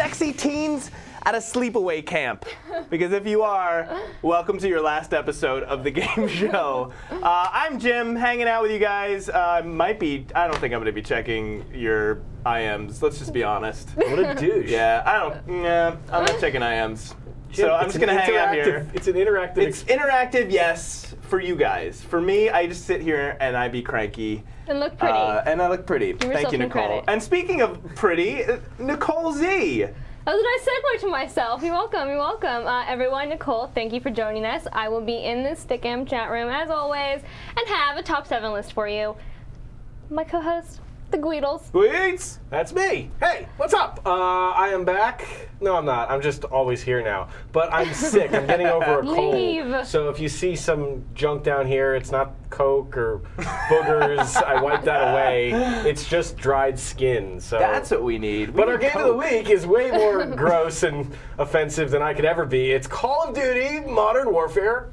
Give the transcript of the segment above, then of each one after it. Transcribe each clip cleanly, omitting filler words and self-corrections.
sexy teens at a sleepaway camp? Because if you are, welcome to your last episode of the game show. I'm Jim, hanging out with you guys. I don't think I'm going to be checking your IMs. Let's just be honest. What a douche. Yeah, I'm not checking IMs. So I'm just going to hang out here. It's an interactive. It's interactive, yes, for you guys. For me, I just sit here and I be cranky. And look pretty. And I look pretty. Thank you, Nicole. Credit. And speaking of pretty, Nicole Z. That was a nice segue to myself. You're welcome. You're welcome. Everyone, Nicole, thank you for joining us. I will be in the Stickam chat room, as always, and have a top 7 list for you. My co-host, the Gweedles. Gweeds! That's me. Hey, what's up? I am back. No, I'm not. I'm just always here now. But I'm sick. I'm getting over a cold. Leave. So if you see some junk down here, it's not Coke or boogers. I wiped that away. It's just dried skin. So That's what we need. But our game of the week is way more gross and offensive than I could ever be. It's Call of Duty Modern Warfare.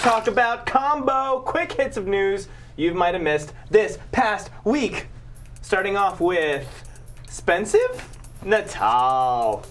Talk about combo quick hits of news you might have missed this past week. Starting off with Spensive Natal.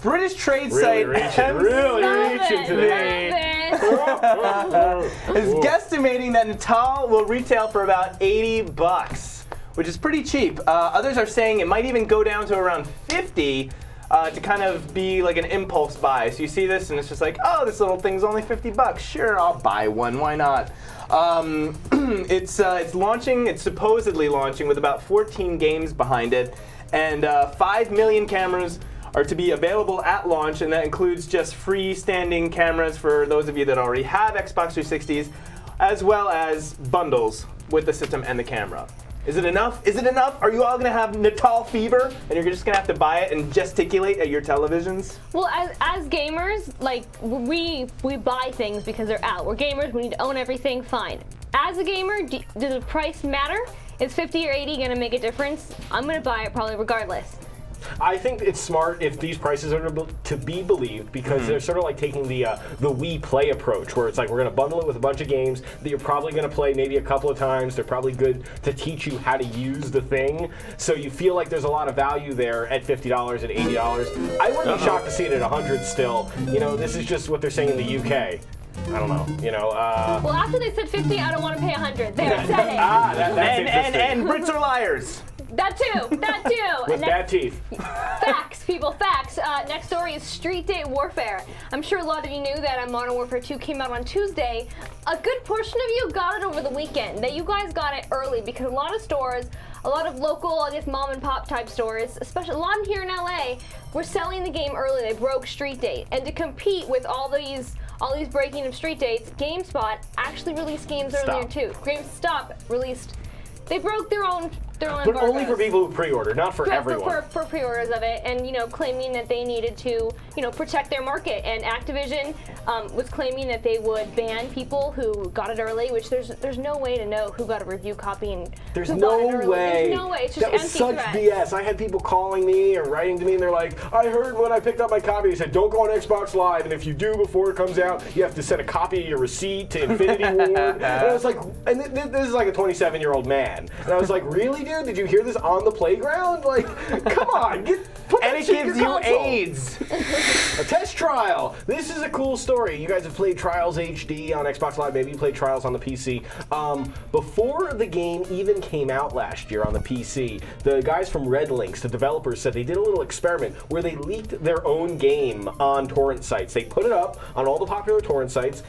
British trade site Really reaching today. is guesstimating that Natal will retail for about $80, which is pretty cheap. Others are saying it might even go down to around 50 to kind of be like an impulse buy. So you see this and it's just like, oh, this little thing's only $50. Sure, I'll buy one. Why not? It's launching. It's supposedly launching with about 14 games behind it, and 5 million cameras are to be available at launch, and that includes just freestanding cameras for those of you that already have Xbox 360s, as well as bundles with the system and the camera. Is it enough? Is it enough? Are you all going to have Natal fever, and you're just going to have to buy it and gesticulate at your televisions? Well, as gamers, like, we buy things because they're out. We're gamers, we need to own everything, fine. As a gamer, does the price matter? Is 50 or 80 going to make a difference? I'm going to buy it probably regardless. I think it's smart if these prices are to be believed, because they're sort of like taking the Wii Play approach, where it's like we're going to bundle it with a bunch of games that you're probably going to play maybe a couple of times. They're probably good to teach you how to use the thing, so you feel like there's a lot of value there at $50 and $80. I wouldn't be shocked to see it at $100 still. You know, this is just what they're saying in the UK. I don't know, you know. Well, after they said 50, I don't want to pay 100. There, I said it. That's interesting. And Brits are liars. That too. With bad teeth. Facts, people, facts. Next story is Street Date Warfare. I'm sure a lot of you knew that Modern Warfare 2 came out on Tuesday. A good portion of you got it over the weekend. That you guys got it early because a lot of stores, a lot of local, I guess, mom and pop type stores, especially a lot here in LA, were selling the game early. They broke Street Date. And to compete with all these breaking of Street Dates, GameSpot actually released games earlier too. GameStop released. They broke their own But embargoes. only for people who pre-order, not for everyone. For pre-orders of it, and claiming that they needed to protect their market. And Activision was claiming that they would ban people who got it early, which there's no way to know who got a review copy and There's who no got it early. way. There's no way. It's just that was empty such threats. BS. I had people calling me or writing to me, and they're like, I heard when I picked up my copy, they said, don't go on Xbox Live, and if you do before it comes out, you have to send a copy of your receipt to Infinity Ward. And I was like, and this is like a 27-year-old man. And I was like, really, dude? Did you hear this on the playground? Like, come on, put that And it shit in gives your you console. AIDS. A test trial. This is a cool story. You guys have played Trials HD on Xbox Live. Maybe you played Trials on the PC. Before the game even came out last year on the PC, the guys from Red Links, the developers, said they did a little experiment where they leaked their own game on torrent sites. They put it up on all the popular torrent sites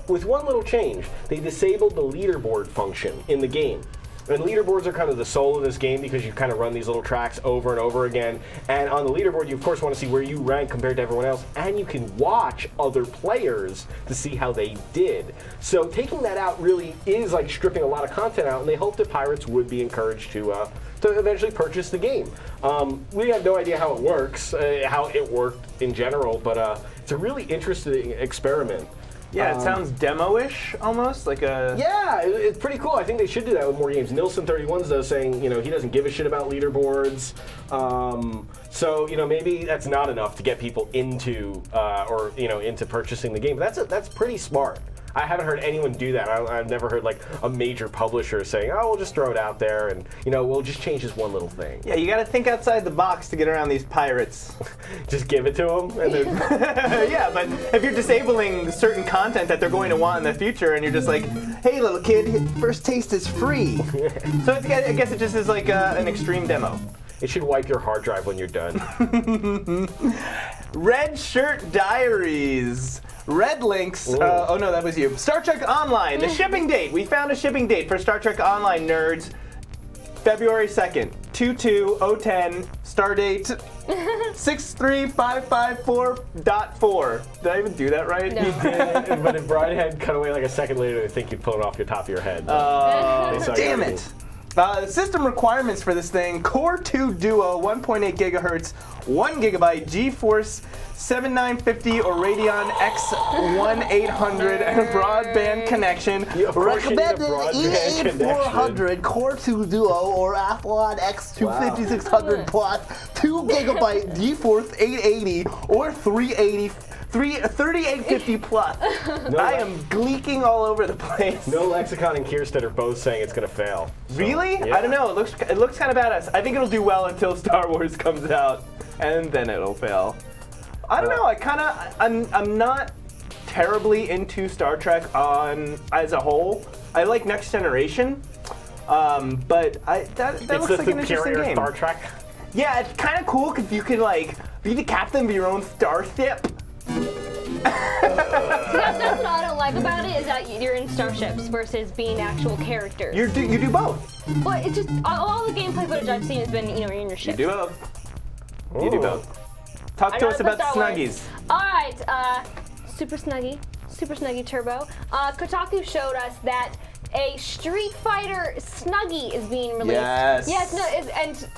with one little change. They disabled the leaderboard function in the game. And leaderboards are kind of the soul of this game because you kind of run these little tracks over and over again. And on the leaderboard, you of course want to see where you rank compared to everyone else. And you can watch other players to see how they did. So taking that out really is like stripping a lot of content out. And they hope that pirates would be encouraged to eventually purchase the game. We have no idea how it works, how it worked in general. But it's a really interesting experiment. Yeah, it sounds demo-ish almost, like a... Yeah, it's pretty cool. I think they should do that with more games. Nilsson31's though saying, he doesn't give a shit about leaderboards. So, maybe that's not enough to get people into, into purchasing the game. But that's pretty smart. I haven't heard anyone do that. I've never heard like a major publisher saying, "Oh, we'll just throw it out there, and we'll just change this one little thing." Yeah, you got to think outside the box to get around these pirates. Just give it to them, and then Yeah, but if you're disabling certain content that they're going to want in the future, and you're just like, "Hey, little kid, first taste is free," so I guess it just is like an extreme demo. it should wipe your hard drive when you're done. Red Shirt Diaries. Red Links. Oh no, that was you. Star Trek Online. The shipping date. We found a shipping date for Star Trek Online, nerds. February 2nd, 2/2/010. Star date 63554.4. Did I even do that right? No. But if Brian had cut away like a second later, I think you'd pull it off your top of your head. Damn it. System requirements for this thing: Core 2 Duo, 1.8 gigahertz, 1 gigabyte, GeForce 7950 or Radeon X1800, and a broadband connection. Of course you need a Recommended broadband E8400 Core 2 Duo or Athlon X25600 Plus, 2 gigabyte GeForce 880 or 3850 plus. I am gleeking all over the place. No Lexicon and Kierstead are both saying it's going to fail. So, Really? yeah. I don't know. It looks kind of badass. I think it'll do well until Star Wars comes out, and then it'll fail. I don't know. I'm not terribly into Star Trek as a whole. I like Next Generation, but that It's looks the like an interesting superior game. Star Trek. Yeah, it's kind of cool because you can be the captain of your own starship. That's what I don't like about it, is that you're in starships versus being actual characters. You do both. But it's just all the gameplay footage I've seen has been, you're in your You ship. do both. You do both. Talk I to know us it's about Star Wars. Snuggies. All right, Super Snuggie Turbo. Kotaku showed us that a Street Fighter Snuggie is being released. Yes. Yes. No. And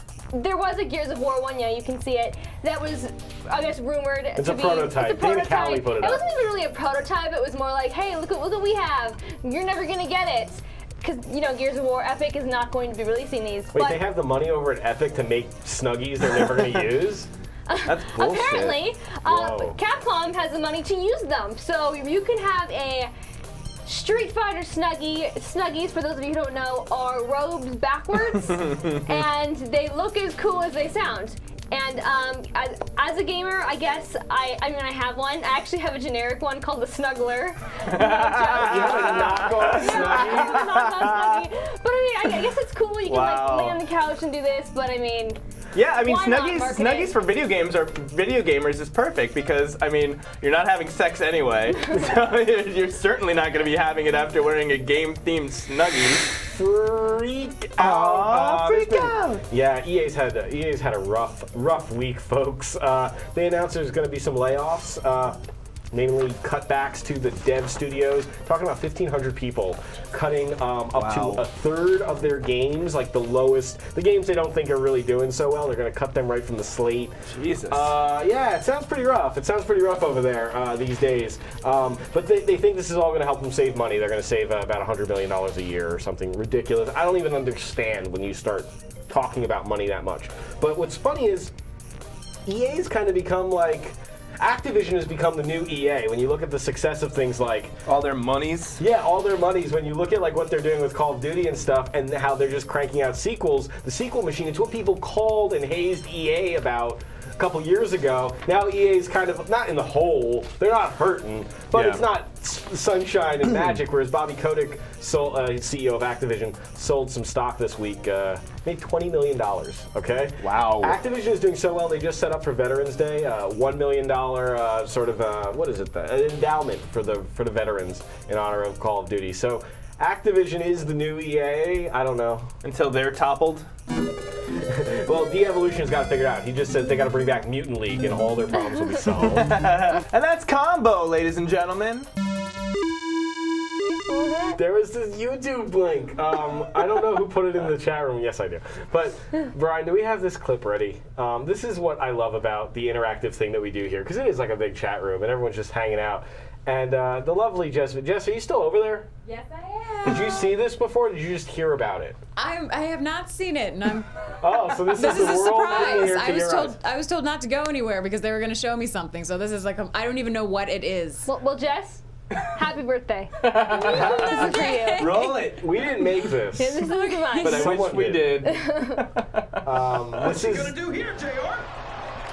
there was a Gears of War one. Yeah, you can see it. That was, I guess, rumored It's to a be. prototype. It's a David prototype. Cowley put it It up. wasn't even really a prototype. It was more like, hey, look what we have. You're never gonna get it. Because, Gears of War, Epic is not going to be releasing these. Wait, but they have the money over at Epic to make Snuggies they're never going to use? That's bullshit. apparently, Whoa. Capcom has the money to use them. So you can have a Street Fighter Snuggie. Snuggies, for those of you who don't know, are robes backwards, and they look as cool as they sound. And as a gamer, I guess I have one. I actually have a generic one called the Snuggler. You have a knockoff Snuggie? But I guess it's cool. You can Wow. lay on the couch and do this. But Yeah, I mean, Why not Snuggies market it? Snuggies for video gamers is perfect because, you're not having sex anyway. So you're certainly not going to be having it after wearing a game-themed Snuggie. Freak Aw, out! freak There's been- out. Yeah, EA's had a rough week, folks. They announced there's going to be some layoffs. Namely, cutbacks to the dev studios. Talking about 1,500 people cutting up to Wow. a third of their games, like the games they don't think are really doing so well. They're going to cut them right from the slate. Jesus. Yeah, it sounds pretty rough. It sounds pretty rough over there these days. But they think this is all going to help them save money. They're going to save about $100 million a year or something ridiculous. I don't even understand when you start talking about money that much. But what's funny is EA's kind of become like... Activision has become the new EA. When you look at the success of things like All their monies. yeah, all their monies, when you look at like what they're doing with Call of Duty and stuff and how they're just cranking out sequels, the sequel machine, it's what people called and hazed EA about a couple years ago. Now EA's kind of not in the hole. They're not hurting, but Yeah. it's not sunshine and magic, whereas Bobby Kotick, CEO of Activision, sold some stock this week, made $20 million, okay? Wow. Activision is doing so well, they just set up for Veterans Day, $1 million an endowment for the veterans in honor of Call of Duty. So Activision is the new EA. I don't know. Until they're toppled. Well, De-Evolution's got it figured out. He just said they got to bring back Mutant League and all their problems will be solved. And that's Combo, ladies and gentlemen. what was that? There was this YouTube link. I don't know who put it in the chat room. Yes, I do. But, Brian, do we have this clip ready? This is what I love about the interactive thing that we do here, because it is like a big chat room, and everyone's just hanging out. And the lovely Jess, are you still over there? Yes, I am. Did you see this before, or did you just hear about it? I have not seen it, and I'm. Oh, so this This is is the a world surprise. premiere to your eyes. I was told not to go anywhere because they were going to show me something. So this is like I don't even know what it is. Well, Jess, Happy birthday. This is for you. Roll it. We didn't make this. This is mine. But I wish Someone we did. did. This is do here, JR?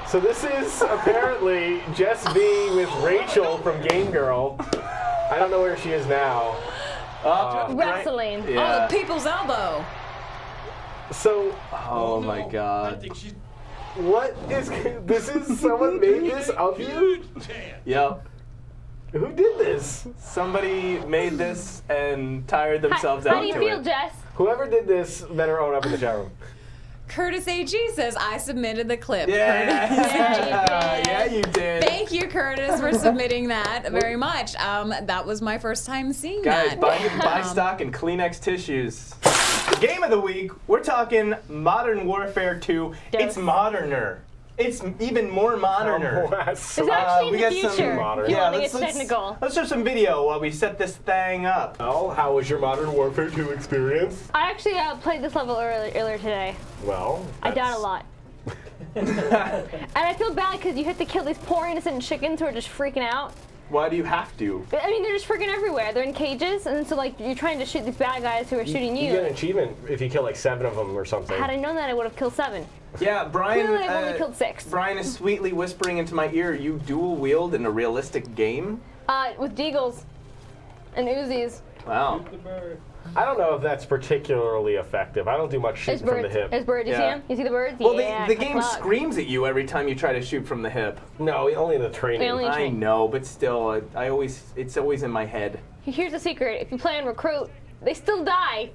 So this is apparently Jess B with Rachel from Game Girl. I don't know where she is now. Wrestling. Oh, the people's elbow. So, Oh my god. what is this? Is someone made this of you? Yep. Who did this? Somebody made this and tired themselves How out do you to feel, it. Jess? Whoever did this better own up in the chat room. Curtis AG says, I submitted the clip. Yeah, Curtis. yeah, you did. Thank you, Curtis, for submitting that very much. That was my first time seeing Guys, that. buy stock in Kleenex tissues. Game of the week, we're talking Modern Warfare 2. It's moderner. It's even more moderner. It's actually we in the got some future. modern- If you Yeah, want to get technical. let's show some video while we set this thing up. Well, how was your Modern Warfare 2 experience? I actually played this level earlier today. Well, I died a lot. And I feel bad because you have to kill these poor innocent chickens who are just freaking out. Why do you have to? I mean, they're just freaking everywhere. They're in cages, and so like you're trying to shoot these bad guys who are shooting You you. get an achievement if you kill like 7 of them or something. Had I known that, I would have killed 7. Yeah, Brian. Clearly, I've only killed 6. Brian is sweetly whispering into my ear, "You dual wield in a realistic game." With deagles and Uzis. Wow. I don't know if that's particularly effective. I don't do much There's shooting from the birds. hip. There's birds. You see Yeah. them? You see the birds? Well, yeah, the game cluck. screams at you every time you try to shoot from the hip. No, only in the training. They only- I train. know, but still, it's always in my head. Here's the secret: if you play on recruit, they still die.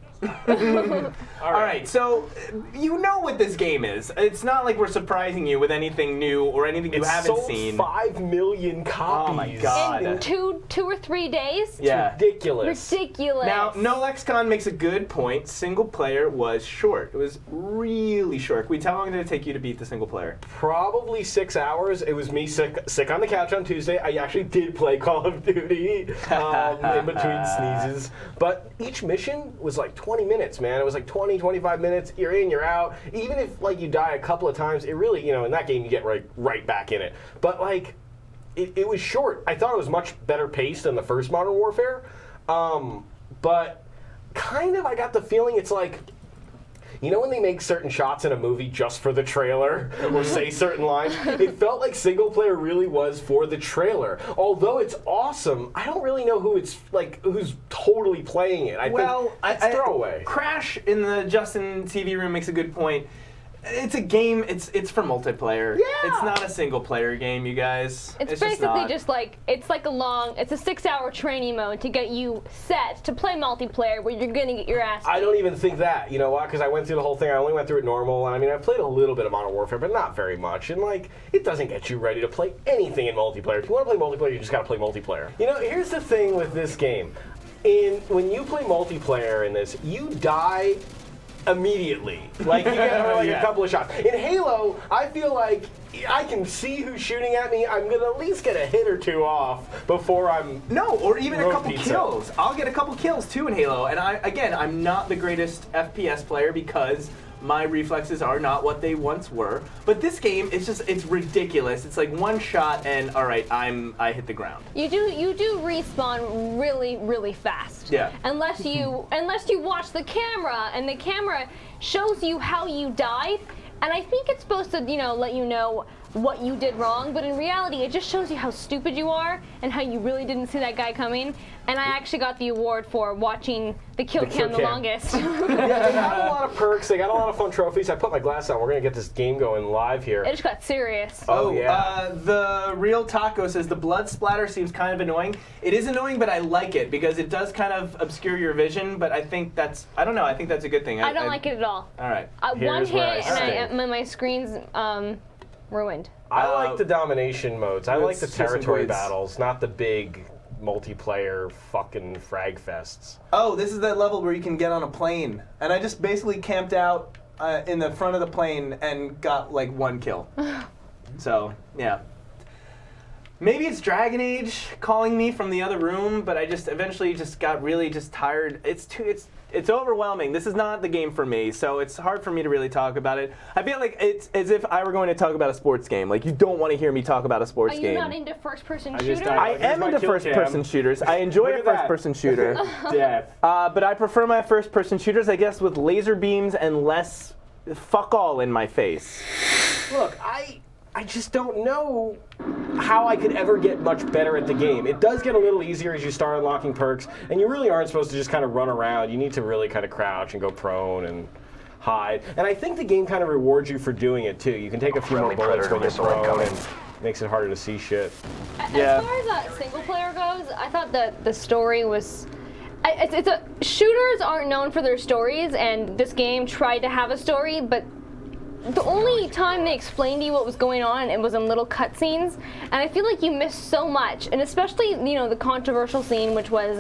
All right, so you know what this game is. It's not like we're surprising you with anything new or anything you It haven't sold seen. 5 million copies. Oh my God. In two or 3 days. Yeah. Ridiculous. Ridiculous. Now, NoLexCon makes a good point. Single player was short. It was really short. Can we tell how long did it take you to beat the single player? Probably 6 hours. It was me sick on the couch on Tuesday. I actually did play Call of Duty in between sneezes. But each mission was like 20 minutes, man. It was like 20, 25 minutes. You're in, you're out. Even if like you die a couple of times, it really, in that game you get right back in it. But like, it was short. I thought it was much better paced than the first Modern Warfare. But kind of, I got the feeling it's like, when they make certain shots in a movie just for the trailer or say certain lines, it felt like single player really was for the trailer. Although it's awesome, I don't really know who's totally playing it. I think it's throwaway. Crash in the Justin TV room makes a good point. It's a game. It's for multiplayer. Yeah. It's not a single player game, you guys. It's just basically not. just like it's a 6-hour training mode to get you set to play multiplayer where you're gonna get your ass. I don't even think that. You know why? Because I went through the whole thing. I only went through it normal. And I mean, I played a little bit of Modern Warfare, but not very much. And it doesn't get you ready to play anything in multiplayer. If you want to play multiplayer, you just got to play multiplayer. Here's the thing with this game. When you play multiplayer in this, you die immediately. You get a couple of shots. In Halo, I feel like I can see who's shooting at me. I'm gonna at least get a hit or 2 off before I'm or even a road couple pizza. kills. I'll get a couple kills too in Halo. And I'm not the greatest FPS player because my reflexes are not what they once were. But this game, it's ridiculous. It's like one shot and all right, I hit the ground. You do respawn really, really fast. Yeah. Unless you watch the camera and the camera shows you how you died, and I think it's supposed to let you know what you did wrong, but in reality it just shows you how stupid you are and how you really didn't see that guy coming. And I actually got the award for watching the kill cam the longest. Yeah, they got a lot of perks. They got a lot of fun trophies. I put my glass on. We're gonna get this game going live here. It just got serious. Oh, yeah. The Real Taco says the blood splatter seems kind of annoying. It is annoying, but I like it because it does kind of obscure your vision. But I think I don't know. I think that's a good thing. I don't like it at all. All right. One Here's where I hit stand. and my screen's ruined. I like the domination modes. I like the let's see some territory grades. battles, not the big multiplayer fucking frag fests. Oh, this is that level where you can get on a plane, and I just basically camped out in the front of the plane and got like 1 kill. So yeah. Maybe it's Dragon Age calling me from the other room, but I just eventually just got really just tired. It's it's overwhelming. This is not the game for me, so it's hard for me to really talk about it. I feel like it's as if I were going to talk about a sports game. Like, you don't want to hear me talk about a sports Are game. you not into first-person just shooters? died. I Here's am my into kill first-person cam. shooters. I enjoy Look a at that. first-person shooter. Death. But I prefer my first-person shooters, I guess, with laser beams and less fuck all in my face. Look, I just don't know how I could ever get much better at the game. It does get a little easier as you start unlocking perks, and you really aren't supposed to just kind of run around. You need to really kind of crouch and go prone and hide. And I think the game kind of rewards you for doing it too. You can take a few more bullets when you're prone, and makes it harder to see shit. Yeah. As far as single player goes, I thought that the story was. Shooters aren't known for their stories, and this game tried to have a story, but the only time they explained to you what was going on, it was in little cutscenes, and I feel like you missed so much, and especially the controversial scene, which was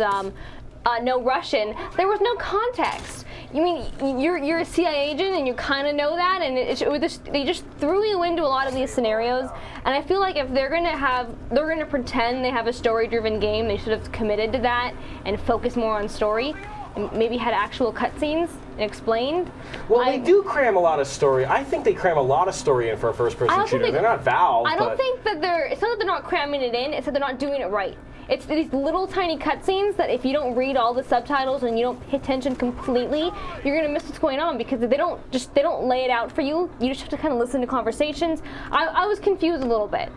no Russian. There was no context. You mean you're a CIA agent and you kind of know that, and they just threw you into a lot of these scenarios, and I feel like if they're gonna pretend they have a story-driven game, they should have committed to that and focused more on story. And maybe had actual cutscenes and explained. Well, they do cram a lot of story. I think they cram a lot of story in for a first-person shooter. They're not Valve. I don't think that it's not that they're not cramming it in, it's that they're not doing it right. It's these little tiny cutscenes that if you don't read all the subtitles and you don't pay attention completely, you're gonna miss what's going on because they don't lay it out for you. You just have to kind of listen to conversations. I was confused a little bit.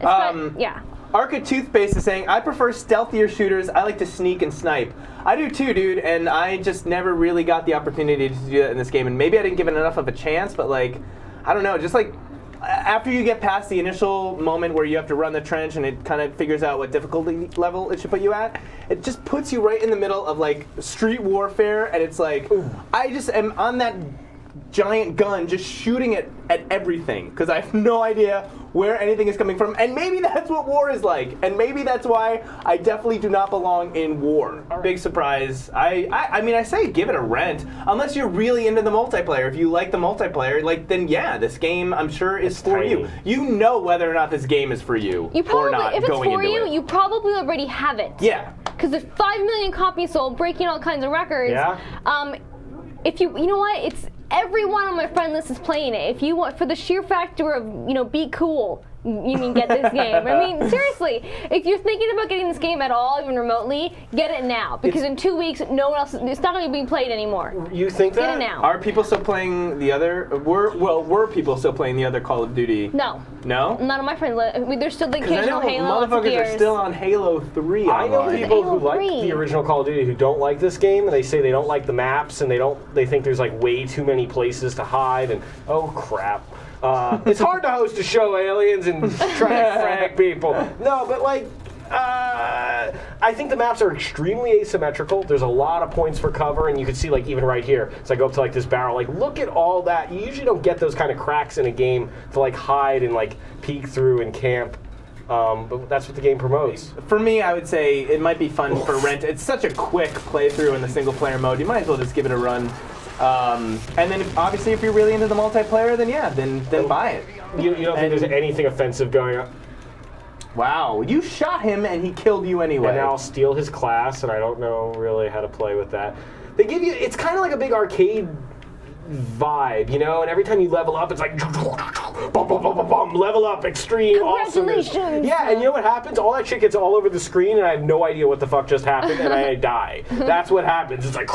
Yeah. Arca Toothpaste is saying, I prefer stealthier shooters. I like to sneak and snipe. I do too, dude, and I just never really got the opportunity to do that in this game. And maybe I didn't give it enough of a chance, but like, I don't know, just like after you get past the initial moment where you have to run the trench and it kind of figures out what difficulty level it should put you at, it just puts you right in the middle of like street warfare, and it's like, I just am on that giant gun just shooting it at everything because I have no idea where anything is coming from, and maybe that's what war is like, and maybe that's why I definitely do not belong in war. Big surprise. I mean, I say give it a rent unless you're really into the multiplayer. If you like the multiplayer, like, then yeah, this game I'm sure is for tiny. you. You know whether or not this game is for you, You probably, or not if it's going for into you, it. you probably already have it. Yeah. Because there's 5 million copies sold, breaking all kinds of records. Yeah. If you know what, it's everyone on my friend list is playing it. If you want, for the sheer factor of be cool, you mean get this game. I mean, seriously, if you're thinking about getting this game at all, even remotely, get it now. Because in 2 weeks, no one else, it's not going to be being played anymore. You think that? Get it now. Are people still playing the other? Were people still playing the other Call of Duty? No. No? None of my friends. There's still the Because I occasional know Halo. lots of motherfuckers are Gears. still on Halo 3 I know online. people who Halo like 3. the original Call of Duty who don't like this game, and they say they don't like the maps, and they think there's like way too many places to hide, and oh crap. It's hard to host a show, aliens, and try to frag people. No, but like, I think the maps are extremely asymmetrical. There's a lot of points for cover, and you can see like even right here. So I go up to like this barrel, like look at all that. You usually don't get those kind of cracks in a game to like hide and like peek through and camp. But that's what the game promotes. For me, I would say it might be fun for rent. It's such a quick playthrough in the single player mode. You might as well just give it a run. And then obviously if you're really into the multiplayer, then yeah, then buy it. You don't think there's anything offensive going on? Wow, you shot him and he killed you anyway. And now I'll steal his class, and I don't know really how to play with that. They give you, it's kind of like a big arcade vibe, and every time you level up, it's like, bum, bum, bum, bum, bum, level up, extreme, awesomeness. Congratulations. Yeah, and you know what happens? All that shit gets all over the screen, and I have no idea what the fuck just happened, and I die. That's what happens. It's like,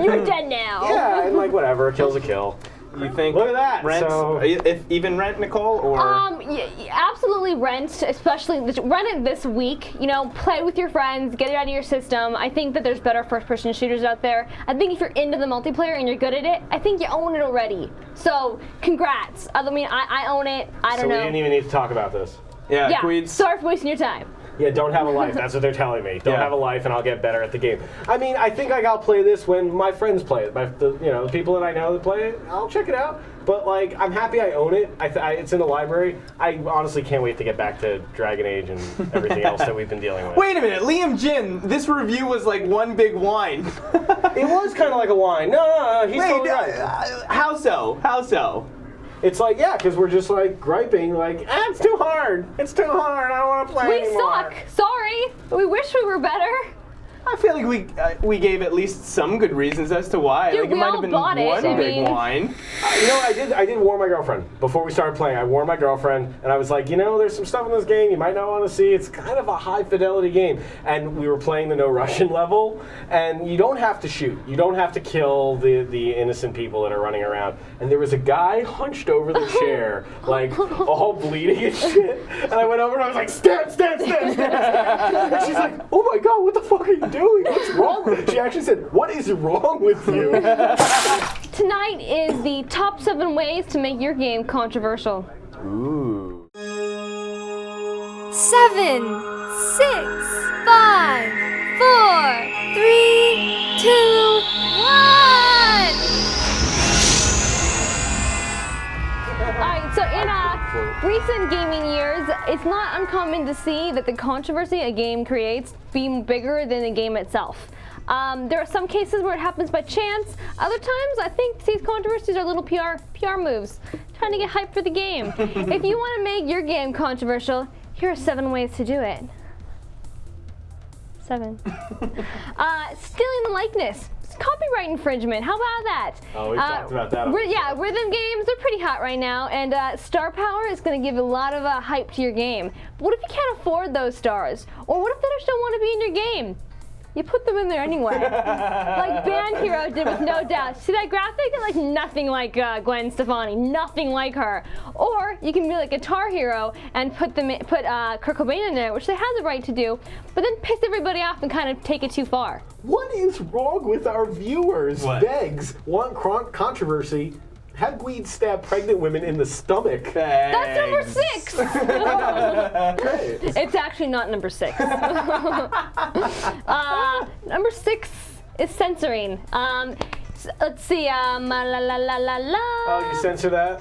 You're dead now. yeah, and like whatever, a kill's a kill. You think? Look at that, Rent, so- if even rent, Nicole, or Yeah, absolutely rent, especially rent it this week. Play with your friends, get it out of your system. I think that there's better first-person shooters out there. I think if you're into the multiplayer and you're good at it, I think you own it already. So, congrats. I mean, I own it. I don't So we know. didn't even need to talk about this. yeah, Yeah, Queens. sorry for wasting your time. Yeah, don't have a life. That's what they're telling me. Don't Yeah. have a life, and I'll get better at the game. I mean, I think I'll play this when my friends play it. The people that I know that play it, I'll check it out. But like, I'm happy I own it. It's in the library. I honestly can't wait to get back to Dragon Age and everything else that we've been dealing with. Wait a minute, Liam Jin, this review was like one big whine. It was kind of like a whine. No, he's Wait, totally right. how so? How so? It's like, yeah, because we're just like griping, like, it's too hard. It's too hard. I don't want to play We anymore. suck. Sorry. We wish we were better. I feel like we gave at least some good reasons as to why. Dude, like we it might all have been bought it. one I big mean- whine. You know, I did warn my girlfriend before we started playing. I warned my girlfriend, and I was like, you know, there's some stuff in this game you might not want to see. It's kind of a high fidelity game, and we were playing the no Russian level, and you don't have to shoot, you don't have to kill the innocent people that are running around. And there was a guy hunched over the chair, like all bleeding and shit. And I went over and I was like, stab, stab, stab, stab. And she's like, oh my god, what the fuck are you doing? What's wrong? She actually said, what is wrong with you? Tonight is the top 7 ways to make your game controversial. Ooh. 7, 6, 5, 4, 3, 2, 1. Alright, so in recent gaming years, it's not uncommon to see that the controversy a game creates be bigger than the game itself. There are some cases where it happens by chance. Other times, I think these controversies are little PR moves, trying to get hype for the game. If you want to make your game controversial, here are 7 ways to do it. 7. Stealing the likeness. It's copyright infringement. How about that? Oh, we've talked about that. Yeah, rhythm games are pretty hot right now, and star power is going to give a lot of hype to your game. But what if you can't afford those stars? Or what if they just don't want to be in your game? You put them in there anyway. Like Band Hero did with No Doubt. See that graphic? Like nothing like Gwen Stefani, nothing like her. Or you can be like Guitar Hero and put Kurt Cobain in there, which they have the right to do, but then piss everybody off and kind of take it too far. What is wrong with our viewers? What? Begs want controversy. Have Gweed stab pregnant women in the stomach? That's number 6. Okay. It's actually not number 6. Number 6 is censoring. Let's see. La la la la la. Oh, you censor that?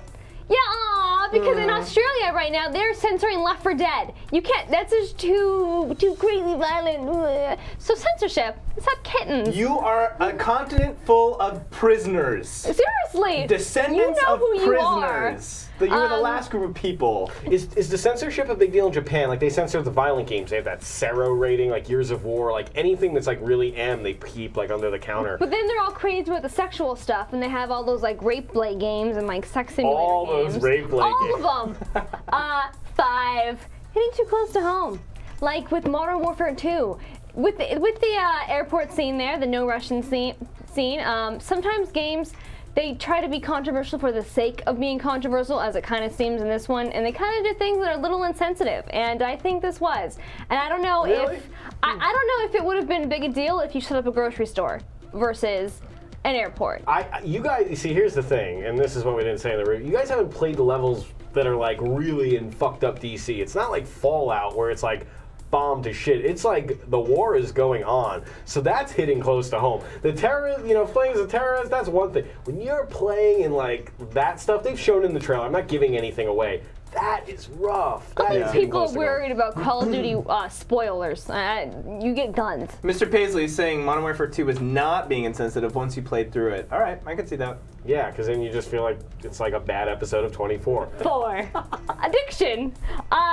Yeah, because in Australia right now they're censoring Left 4 Dead. You can't. That's just too crazy violent. Ugh. So censorship. It's not kittens. You are a continent full of prisoners. Seriously. Descendants you know of who you are. prisoners. You were the last group of people. Is the censorship a big deal in Japan? Like, they censor the violent games. They have that Sero rating, like Years of War, like anything that's like really M, they keep like under the counter. But then they're all crazy with the sexual stuff, and they have all those like rape play games and like sex simulator All games. those rape play games. All of them. 5. Hitting too close to home, like with Modern Warfare 2. With the airport scene there, the no Russian scene. Sometimes games, they try to be controversial for the sake of being controversial, as it kind of seems in this one, and they kind of do things that are a little insensitive, and I think this was. And I don't know Really? if I don't know if it would have been a big a deal if you set up a grocery store versus an airport. You guys, see, here's the thing, and this is what we didn't say in the review. You guys haven't played the levels that are like really in fucked up DC. It's not like Fallout where it's like bomb to shit. It's like the war is going on. So that's hitting close to home. The terrorists, playing as a terrorist, that's one thing. When you're playing in like that stuff, they've shown in the trailer, I'm not giving anything away. That is rough. That is hitting People close are to home. worried about Call of Duty spoilers. You get guns. Mr. Paisley is saying Modern Warfare 2 was not being insensitive once you played through it. All right, I can see that. Yeah, because then you just feel like it's like a bad episode of 24. 4. Addiction.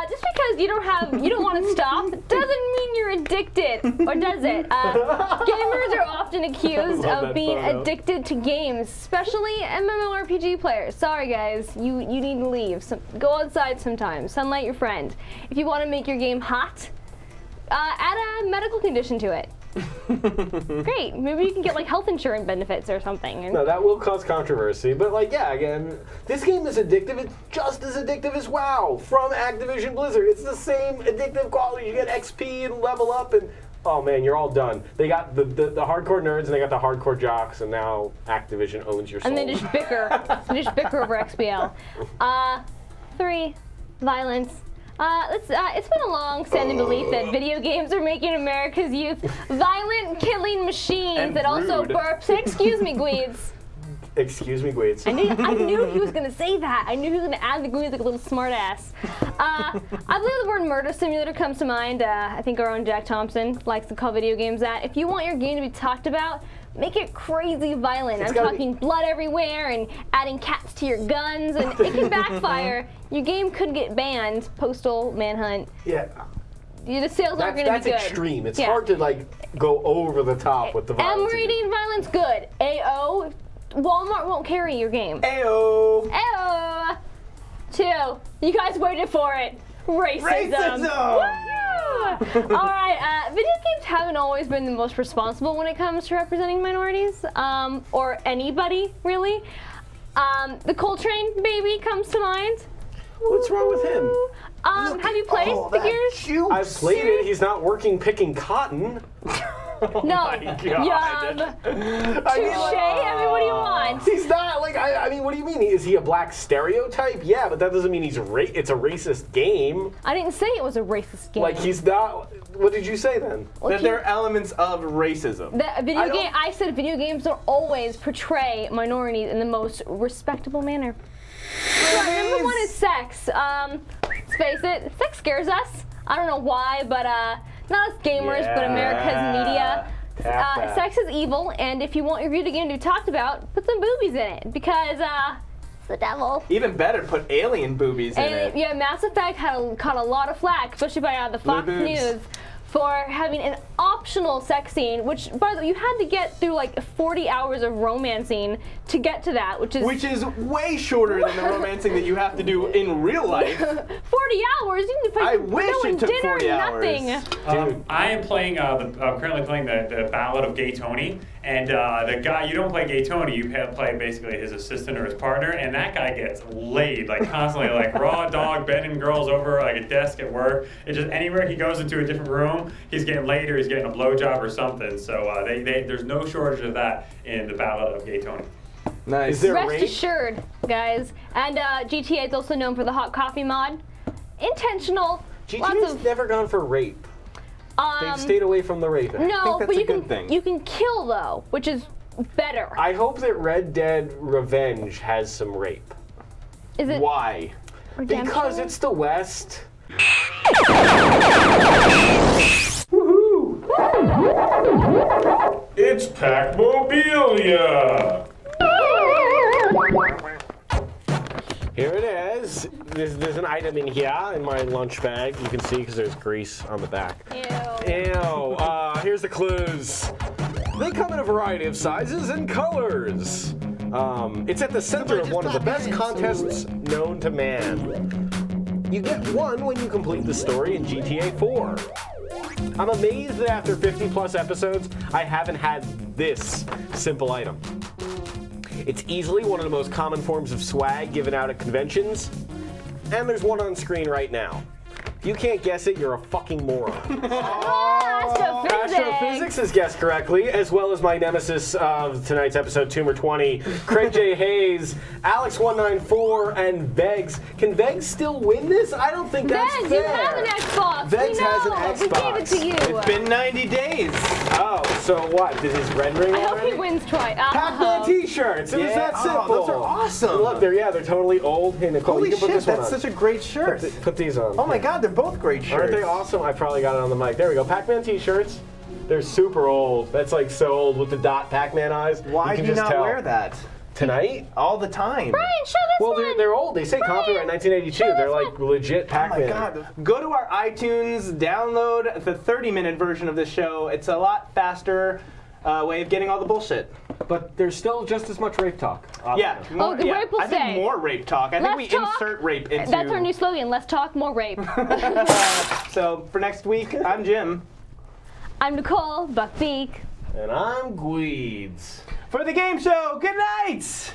Just because you don't want to stop doesn't mean you're addicted, or does it? Gamers are often accused love of that being photo. addicted to games, especially MMORPG players. Sorry guys, you need to leave. Go outside sometimes. Sunlight your friend. If you want to make your game hot, add a medical condition to it. Great. Maybe you can get like health insurance benefits or something. No, that will cause controversy, but like, yeah, again, this game is addictive. It's just as addictive as WoW from Activision Blizzard. It's the same addictive quality. You get XP and level up, and oh man, you're all done. They got the hardcore nerds and they got the hardcore jocks, and now Activision owns your soul. And they just bicker. over XBL. 3. Violence. It's been a long-standing belief that video games are making America's youth violent killing machines And that also rude. burp. Say, excuse me, Gweeds. Excuse me, Gweeds. I knew he was gonna say that. I knew he was gonna add the Gweeds like a little smartass. I believe the word murder simulator comes to mind. I think our own Jack Thompson likes to call video games that. If you want your game to be talked about, make it crazy violent. I'm gotta talking blood everywhere and adding cats to your guns, and it can backfire. Your game could get banned. Postal Manhunt. Yeah. The sales aren't going to be That's good. extreme. It's Yeah. hard to like go over the top with the M violence. rating violence good. AO, Walmart won't carry your game. Ayo. AO. 2, you guys waited for it. Racism. Racism. Woo! All right, video games haven't always been the most responsible when it comes to representing minorities, or anybody really. The Coltrane baby comes to mind. What's wrong with him? Have you played the Gears? I've played it. He's not working picking cotton. No. God. Yum. Touche. I mean, what do you want? He's not like I mean, what do you mean? Is he a black stereotype? Yeah, but that doesn't mean he's it's a racist game. I didn't say it was a racist game. Like he's not. What did you say then? That there are elements of racism. I said video games don't always portray minorities in the most respectable manner. Right, number 1 is sex. Let's face it, sex scares us. I don't know why, but not us gamers, but America's media. Sex is evil, and if you want your video game to be talked about, put some boobies in it, because it's the devil. Even better, put alien boobies in it. Yeah, Mass Effect caught a lot of flack, especially by the Fox boobs. News, for having an optional sex scene, which, by the way, you had to get through like 40 hours of romancing to get to that, which is way shorter than the romancing that you have to do in real life. 40 hours. You can I wish it took dinner, 40 hours. nothing. I am playing. I'm currently playing the Ballad of Gay Tony, and the guy. You don't play Gay Tony. You play basically his assistant or his partner, and that guy gets laid like constantly, like raw dog bending girls over like a desk at work. It just anywhere he goes into a different room, he's getting laid or he's getting a blowjob or something. So there's no shortage of that in the Ballad of Gay Tony. Nice. Is there Rest rape? assured, guys. And GTA is also known for the hot coffee mod. Intentional. GTA's never gone for rape. They've stayed away from the raping. No, that's but a you good can thing. you can kill though, which is better. I hope that Red Dead Revenge has some rape. Is it Why? redemption? Because it's the West. It's Pac-Mobilia. Here it is. There's an item in here in my lunch bag. You can see because there's grease on the back. Ew. Ew. Here's the clues. They come in a variety of sizes and colors. It's at the center of one of the best contests known to man. You get one when you complete the story in GTA 4. I'm amazed that after 50 plus episodes, I haven't had this simple item. It's easily one of the most common forms of swag given out at conventions, and there's one on screen right now. If you can't guess it, you're a fucking moron. Astrophysics. Astrophysics has guessed correctly, as well as my nemesis of tonight's episode, Tumor 20, Craig J. Hayes, Alex194, and Vegs. Can Vegs still win this? I don't think that's Vegs, fair. you have an Xbox. Vegs we know. has an We gave it Xbox. to you. It's been 90 days. Oh, so what? This is rendering I hope already? he wins twice. Pac-Man t-shirts. It was Yeah. that Oh, simple. those are awesome. Look, they're totally old. Hey, Nicole, Holy you can put shit, this one that's on. such a great shirt. Put these on. Oh my god, they're both great shirts. Aren't they awesome? I probably got it on the mic. There we go. Pac-Man t-shirts. They're super old. That's like so old with the dot Pac-Man eyes. Why do you just not tell. wear that? Tonight? All the time. Brian, show this Well, one. they're old. They say copyright 1982. They're like legit Oh my Pac-Man. god. Go to our iTunes, download the 30-minute version of the show. It's a lot faster way of getting all the bullshit. But there's still just as much rape talk. Yeah. More, the rape will I think say, more rape talk. I think we "Less talk." insert rape into. That's our new slogan. Less talk, more rape. So for next week, I'm Jim. I'm Nicole Buckbeak. And I'm Gweeds. For the game show, good night!